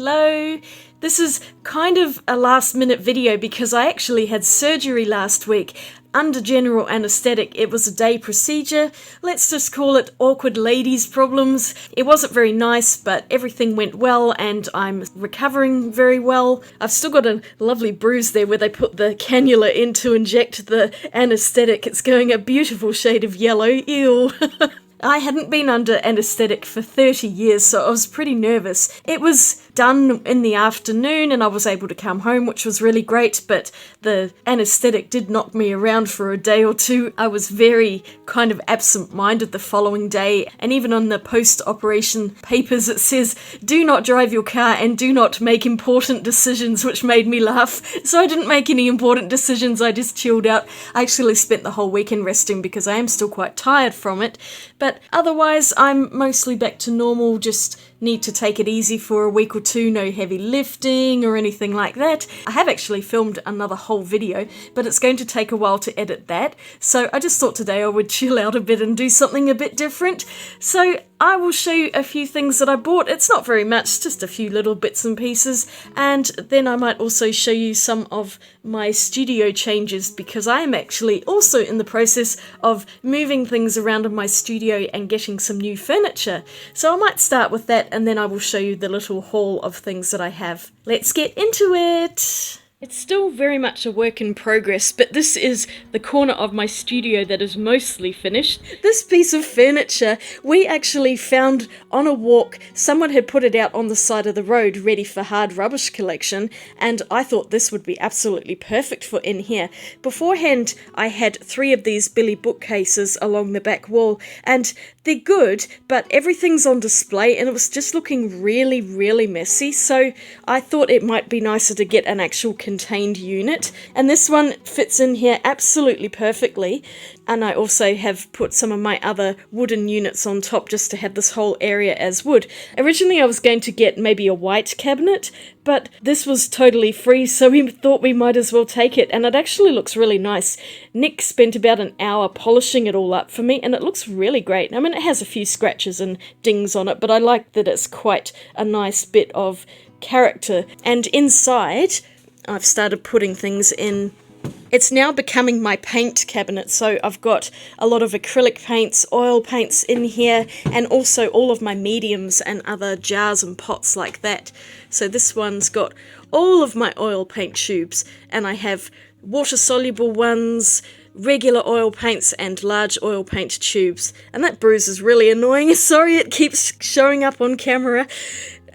Hello! This is kind of a last minute video because I actually had surgery last week under general anaesthetic. It was a day procedure. Let's just call it awkward ladies problems. It wasn't very nice, but everything went well and I'm recovering very well. I've still got a lovely bruise there where they put the cannula in to inject the anaesthetic. It's going a beautiful shade of yellow. Ew. I hadn't been under anaesthetic for 30 years, so I was pretty nervous. It was done in the afternoon and I was able to come home, which was really great, but the anaesthetic did knock me around for a day or two. I was very kind of absent-minded the following day, and even on the post-operation papers it says, do not drive your car and do not make important decisions, which made me laugh. So I didn't make any important decisions, I just chilled out. I actually spent the whole weekend resting because I am still quite tired from it, but otherwise I'm mostly back to normal, just need to take it easy for a week or two, no heavy lifting or anything like that. I have actually filmed another whole video, but it's going to take a while to edit that, so I just thought today I would chill out a bit and do something a bit different. So I will show you a few things that I bought. It's not very much, just a few little bits and pieces, and then I might also show you some of my studio changes because I am actually also in the process of moving things around in my studio and getting some new furniture. So I might start with that and then I will show you the little haul of things that I have. Let's get into it! It's still very much a work in progress, but this is the corner of my studio that is mostly finished. This piece of furniture we actually found on a walk. Someone had put it out on the side of the road ready for hard rubbish collection, and I thought this would be absolutely perfect for in here. Beforehand I had 3 of these Billy bookcases along the back wall, and they're good, but everything's on display and it was just looking really messy, so I thought it might be nicer to get an actual contained unit, and this one fits in here absolutely perfectly. And I also have put some of my other wooden units on top just to have this whole area as wood. Originally I was going to get maybe a white cabinet, but this was totally free, so we thought we might as well take it, and it actually looks really nice. Nick spent about an hour polishing it all up for me, and it looks really great. I mean, it has a few scratches and dings on it, but I like that it's quite a nice bit of character. And inside, I've started putting things in. It's now becoming my paint cabinet, so I've got a lot of acrylic paints, oil paints in here, and also all of my mediums and other jars and pots like that. So this one's got all of my oil paint tubes, and I have water-soluble ones, regular oil paints, and large oil paint tubes. And that bruise is really annoying. Sorry, it keeps showing up on camera.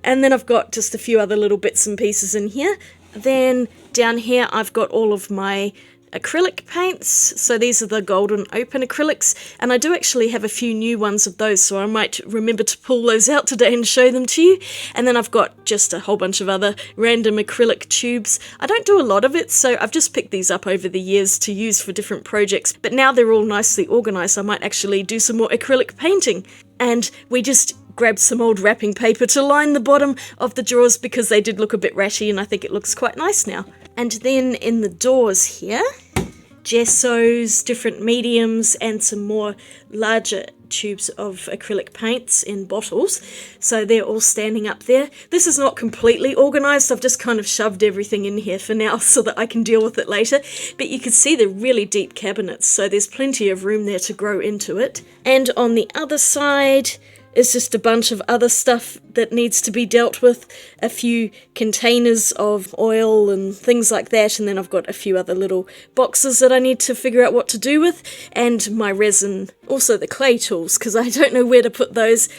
And then I've got just a few other little bits and pieces in here. Then down here I've got all of my acrylic paints, so these are the golden open acrylics, and I do actually have a few new ones of those, so I might remember to pull those out today and show them to you. And then I've got just a whole bunch of other random acrylic tubes. I don't do a lot of it, so I've just picked these up over the years to use for different projects, but now they're all nicely organised. I might actually do some more acrylic painting. And we just grabbed some old wrapping paper to line the bottom of the drawers because they did look a bit ratty, and I think it looks quite nice now. And then in the doors here, gessos, different mediums, and some more larger tubes of acrylic paints in bottles. So they're all standing up there. This is not completely organised. I've just kind of shoved everything in here for now so that I can deal with it later. But you can see they're really deep cabinets, so there's plenty of room there to grow into it. And on the other side is just a bunch of other stuff that needs to be dealt with. A few containers of oil and things like that, and then I've got a few other little boxes that I need to figure out what to do with, and my resin, also the clay tools, because I don't know where to put those.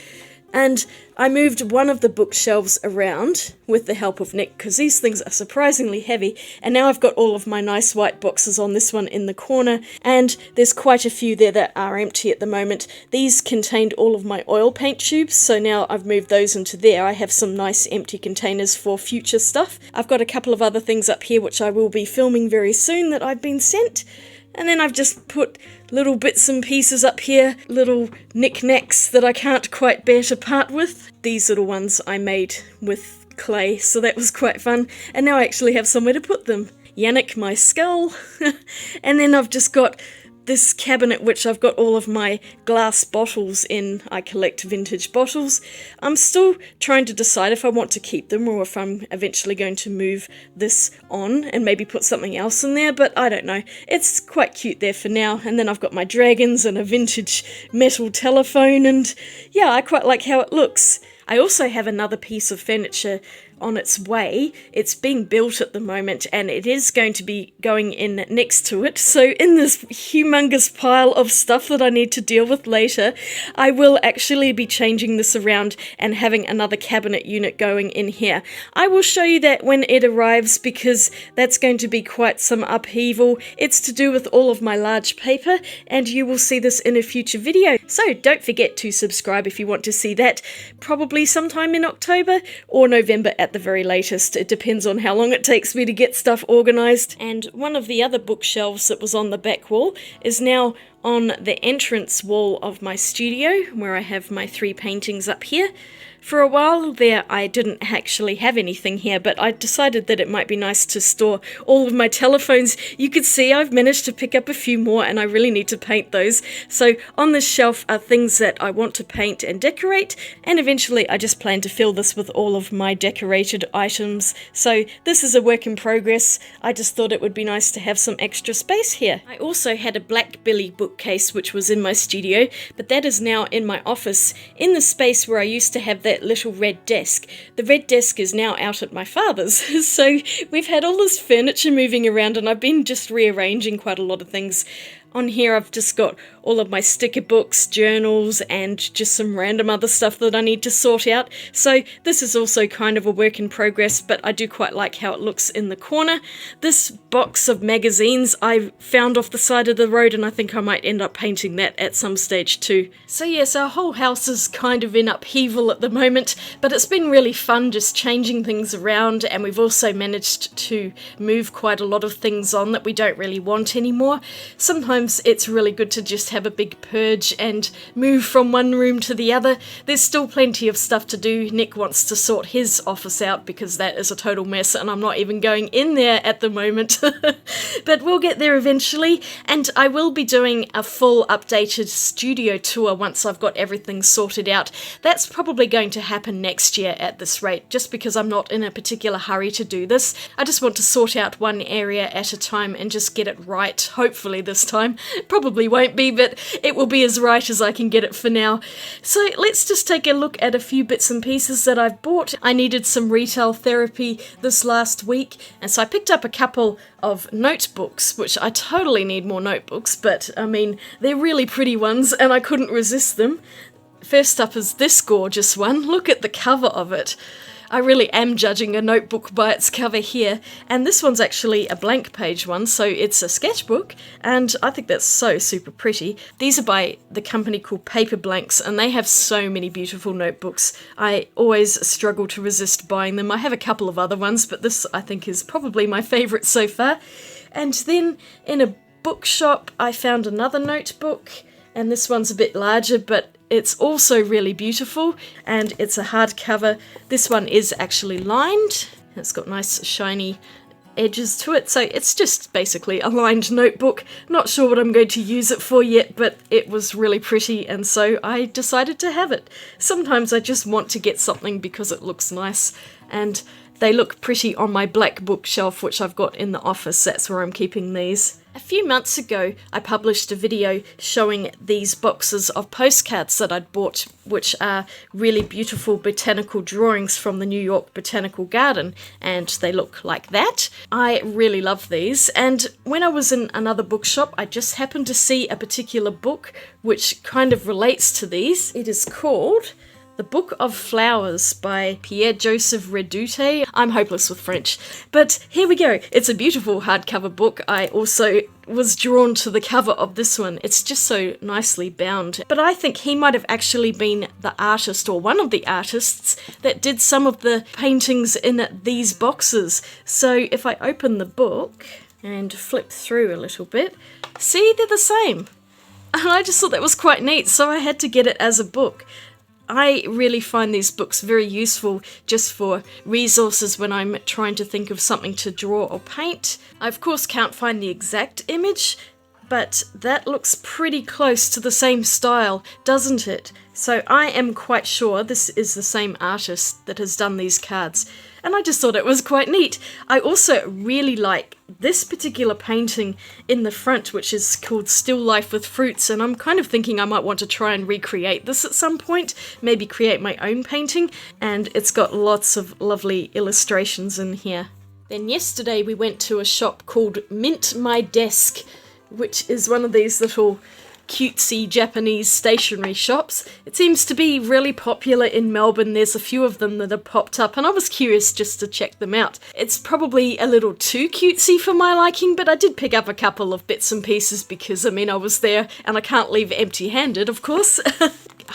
And I moved one of the bookshelves around with the help of Nick, because these things are surprisingly heavy, and now I've got all of my nice white boxes on this one in the corner, and there's quite a few there that are empty at the moment. These contained all of my oil paint tubes, so now I've moved those into there. I have some nice empty containers for future stuff. I've got a couple of other things up here which I will be filming very soon that I've been sent. And then I've just put little bits and pieces up here, little knickknacks that I can't quite bear to part with. These little ones I made with clay, so that was quite fun. And now I actually have somewhere to put them. Yannick, my skull. And then I've just got this cabinet, which I've got all of my glass bottles in. I collect vintage bottles. I'm still trying to decide if I want to keep them or if I'm eventually going to move this on and maybe put something else in there, but I don't know. It's quite cute there for now. And then I've got my dragons and a vintage metal telephone, and yeah, I quite like how it looks. I also have another piece of furniture on its way. It's being built at the moment and it is going to be going in next to it. So in this humongous pile of stuff that I need to deal with later, I will actually be changing this around and having another cabinet unit going in here. I will show you that when it arrives because that's going to be quite some upheaval. It's to do with all of my large paper and you will see this in a future video. So don't forget to subscribe if you want to see that, probably sometime in October or November at the very latest. It depends on how long it takes me to get stuff organised. And one of the other bookshelves that was on the back wall is now on the entrance wall of my studio, where I have my 3 paintings up here. For a while there I didn't actually have anything here, but I decided that it might be nice to store all of my telephones. You can see I've managed to pick up a few more and I really need to paint those. So on this shelf are things that I want to paint and decorate, and eventually I just plan to fill this with all of my decorated items. So this is a work in progress. I just thought it would be nice to have some extra space here. I also had a black Billy bookcase which was in my studio, but that is now in my office in the space where I used to have that little red desk. The red desk is now out at my father's, so we've had all this furniture moving around and I've been just rearranging quite a lot of things. On here I've just got all of my sticker books, journals, and just some random other stuff that I need to sort out. So this is also kind of a work in progress, but I do quite like how it looks in the corner. This box of magazines I found off the side of the road and I think I might end up painting that at some stage too. So yes, our whole house is kind of in upheaval at the moment, but it's been really fun just changing things around, and we've also managed to move quite a lot of things on that we don't really want anymore. Sometimes it's really good to just have a big purge and move from one room to the other. There's still plenty of stuff to do. Nick wants to sort his office out because that is a total mess and I'm not even going in there at the moment. But we'll get there eventually, and I will be doing a full updated studio tour once I've got everything sorted out. That's probably going to happen next year at this rate, just because I'm not in a particular hurry to do this. I just want to sort out one area at a time and just get it right, hopefully this time. Probably won't be, but it will be as right as I can get it for now. So let's just take a look at a few bits and pieces that I've bought. I needed some retail therapy this last week, and so I picked up a couple of notebooks, which I totally need more notebooks, but I mean, they're really pretty ones and I couldn't resist them. First up is this gorgeous one. Look at the cover of it. I really am judging a notebook by its cover here, and this one's actually a blank page one, so it's a sketchbook, and I think that's so super pretty. These are by the company called Paper Blanks, and they have so many beautiful notebooks. I always struggle to resist buying them. I have a couple of other ones, but this I think is probably my favourite so far. And then in a bookshop I found another notebook, and this one's a bit larger, but it's also really beautiful, and it's a hardcover. This one is actually lined. It's got nice shiny edges to it, so it's just basically a lined notebook. Not sure what I'm going to use it for yet, but it was really pretty, and so I decided to have it. Sometimes I just want to get something because it looks nice, and they look pretty on my black bookshelf, which I've got in the office. That's where I'm keeping these. A few months ago, I published a video showing these boxes of postcards that I'd bought, which are really beautiful botanical drawings from the New York Botanical Garden, and they look like that. I really love these, and when I was in another bookshop, I just happened to see a particular book which kind of relates to these. It is called The Book of Flowers by Pierre Radute. I'm hopeless with French, but here we go. It's a beautiful hardcover book. I also was drawn to the cover of this one. It's just so nicely bound. But I think he might have actually been the artist, or one of the artists, that did some of the paintings in these boxes. So if I open the book and flip through a little bit, see, they're the same. And I just thought that was quite neat, so I had to get it as a book. I really find these books very useful just for resources when I'm trying to think of something to draw or paint. I of course can't find the exact image, but that looks pretty close to the same style, doesn't it? So I am quite sure this is the same artist that has done these cards, and I just thought it was quite neat. I also really like this particular painting in the front, which is called Still Life with Fruits, and I'm kind of thinking I might want to try and recreate this at some point, maybe create my own painting, and it's got lots of lovely illustrations in here. Then yesterday we went to a shop called Mint My Desk, which is one of these little cutesy Japanese stationery shops. It seems to be really popular in Melbourne. There's a few of them that have popped up, and I was curious just to check them out. It's probably a little too cutesy for my liking, but I did pick up a couple of bits and pieces because, I mean, I was there and I can't leave empty-handed, of course.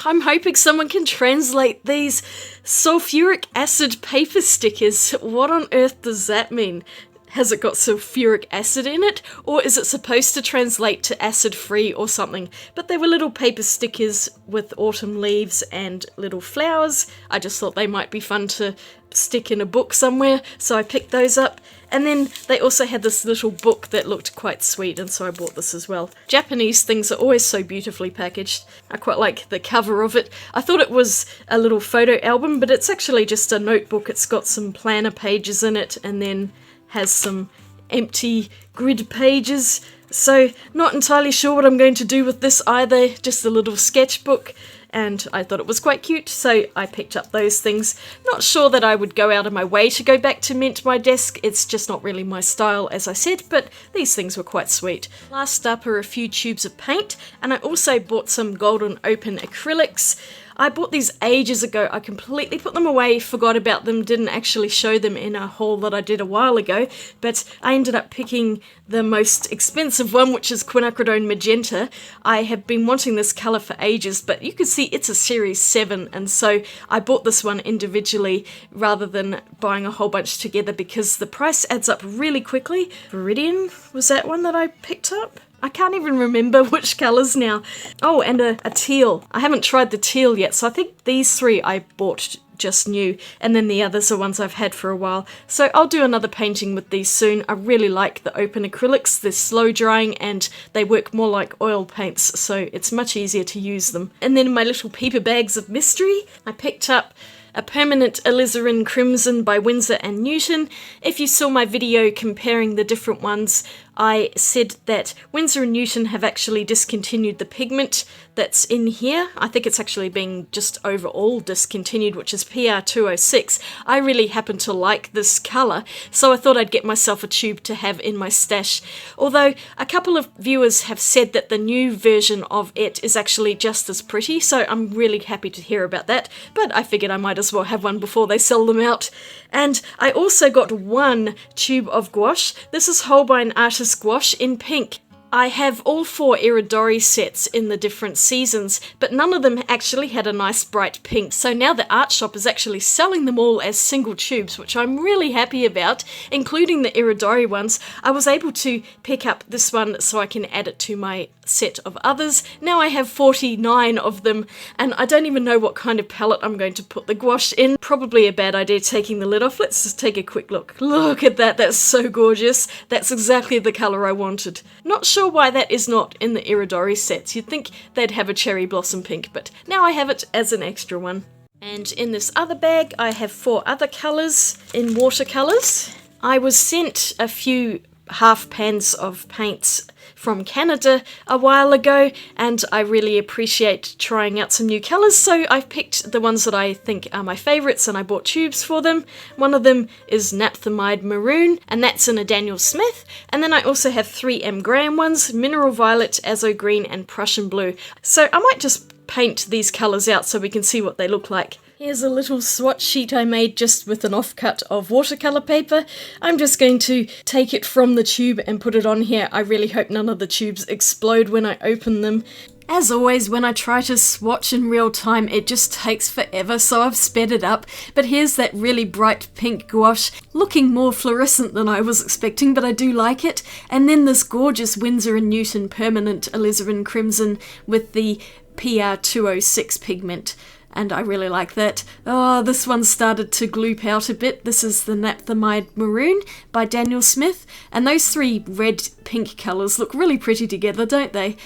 I'm hoping someone can translate these sulfuric acid paper stickers. What on earth does that mean? Has it got sulfuric acid in it? Or is it supposed to translate to acid-free or something? But they were little paper stickers with autumn leaves and little flowers. I just thought they might be fun to stick in a book somewhere, so I picked those up. And then they also had this little book that looked quite sweet, and so I bought this as well. Japanese things are always so beautifully packaged. I quite like the cover of it. I thought it was a little photo album, but it's actually just a notebook. It's got some planner pages in it, and then has some empty grid pages. So not entirely sure what I'm going to do with this either, just a little sketchbook, and I thought it was quite cute, so I picked up those things. Not sure that I would go out of my way to go back to Mint My Desk, it's just not really my style, as I said, but these things were quite sweet. Last up are a few tubes of paint, and I also bought some golden open acrylics. I bought these ages ago. I completely put them away, forgot about them, didn't actually show them in a haul that I did a while ago, but I ended up picking the most expensive one, which is quinacridone magenta. I have been wanting this colour for ages, but you can see it's a series 7, and so I bought this one individually rather than buying a whole bunch together because the price adds up really quickly. Viridian was that one that I picked up? I can't even remember which colours now. Oh, and a teal. I haven't tried the teal yet, so I think these 3 I bought just new, and then the others are ones I've had for a while. So I'll do another painting with these soon. I really like the open acrylics. They're slow drying and they work more like oil paints, so it's much easier to use them. And then my little paper bags of mystery, I picked up a permanent alizarin crimson by Winsor & Newton. If you saw my video comparing the different ones, I said that Winsor & Newton have actually discontinued the pigment that's in here. I think it's actually being just overall discontinued, which is PR206. I really happen to like this colour, so I thought I'd get myself a tube to have in my stash. Although a couple of viewers have said that the new version of it is actually just as pretty, so I'm really happy to hear about that, but I figured I might as well have one before they sell them out. And I also got one tube of gouache. This is Holbein Artist Gouache in pink. I have all 4 Iridori sets in the different seasons, but none of them actually had a nice bright pink, so now the art shop is actually selling them all as single tubes, which I'm really happy about, including the Iridori ones. I was able to pick up this one so I can add it to my set of others. Now I have 49 of them, and I don't even know what kind of palette I'm going to put the gouache in. Probably a bad idea taking the lid off. Let's just take a quick look. Look at that, that's so gorgeous. That's exactly the colour I wanted. Not sure why that is not in the Iridori sets. You'd think they'd have a cherry blossom pink, but now I have it as an extra one. And in this other bag I have 4 other colours in watercolours. I was sent a few half pans of paints from Canada a while ago, and I really appreciate trying out some new colours, so I've picked the ones that I think are my favourites and I bought tubes for them. One of them is Naphthalmide Maroon, and that's in a Daniel Smith, and then I also have 3 M. Graham ones, Mineral Violet, Azo Green and Prussian Blue. So I might just paint these colours out so we can see what they look like. Here's a little swatch sheet I made just with an offcut of watercolour paper. I'm just going to take it from the tube and put it on here. I really hope none of the tubes explode when I open them. As always, when I try to swatch in real time, it just takes forever, so I've sped it up. But here's that really bright pink gouache, looking more fluorescent than I was expecting, but I do like it. And then this gorgeous Winsor & Newton permanent alizarin crimson with the PR206 pigment. and I really like that. Oh, this one started to gloop out a bit. This is the Naphthalmide Maroon by Daniel Smith, and those three red-pink colours look really pretty together, don't they?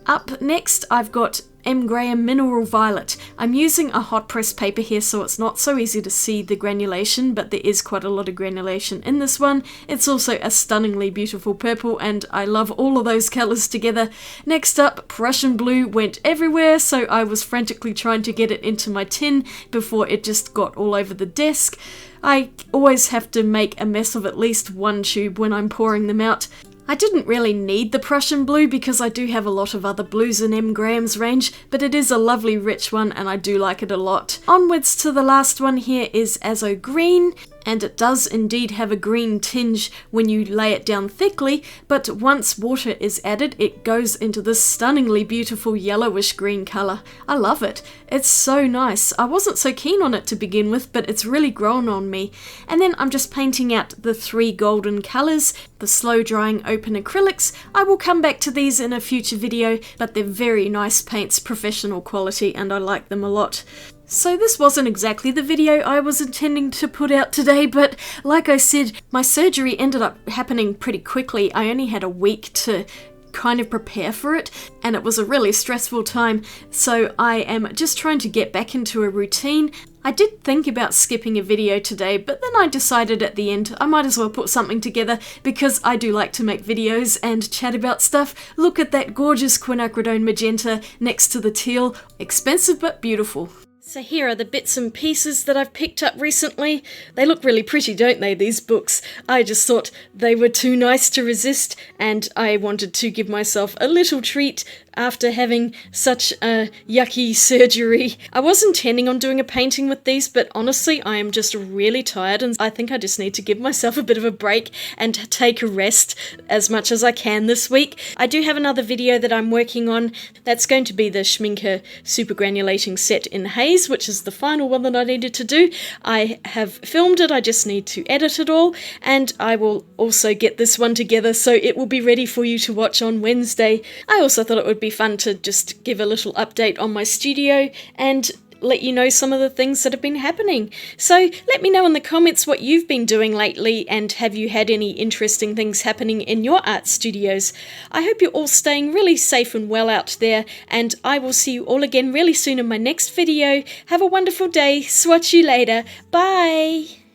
Up next, I've got M. Graham Mineral Violet. I'm using a hot press paper here, so it's not so easy to see the granulation, but there is quite a lot of granulation in this one. It's also a stunningly beautiful purple, and I love all of those colours together. Next up, Prussian Blue went everywhere, so I was frantically trying to get it into my tin before it just got all over the desk. I always have to make a mess of at least one tube when I'm pouring them out. I didn't really need the Prussian Blue because I do have a lot of other blues in M. Graham's range, but it is a lovely rich one and I do like it a lot. Onwards to the last one here is Azo Green, and it does indeed have a green tinge when you lay it down thickly, but once water is added, it goes into this stunningly beautiful yellowish green colour. I love it. It's so nice. I wasn't so keen on it to begin with, but it's really grown on me. And then I'm just painting out the three golden colours, the slow drying open acrylics. I will come back to these in a future video, but they're very nice paints, professional quality, and I like them a lot. So this wasn't exactly the video I was intending to put out today, but like I said, my surgery ended up happening pretty quickly. I only had a week to kind of prepare for it, and it was a really stressful time, so I am just trying to get back into a routine. I did think about skipping a video today, but then I decided at the end I might as well put something together because I do like to make videos and chat about stuff. Look at that gorgeous quinacridone magenta next to the teal. Expensive but beautiful. So here are the bits and pieces that I've picked up recently. They look really pretty, don't they, these books? I just thought they were too nice to resist, and I wanted to give myself a little treat after having such a yucky surgery. I was intending on doing a painting with these, but honestly, I am just really tired, and I think I just need to give myself a bit of a break and take a rest as much as I can this week. I do have another video that I'm working on. That's going to be the Schminke Super Granulating Set in Haze, which is the final one that I needed to do. I have filmed it, I just need to edit it all, and I will also get this one together so it will be ready for you to watch on Wednesday. I also thought it would be fun to just give a little update on my studio and let you know some of the things that have been happening. So let me know in the comments what you've been doing lately, and have you had any interesting things happening in your art studios. I hope you're all staying really safe and well out there, and I will see you all again really soon in my next video. Have a wonderful day. Swatch you later. Bye!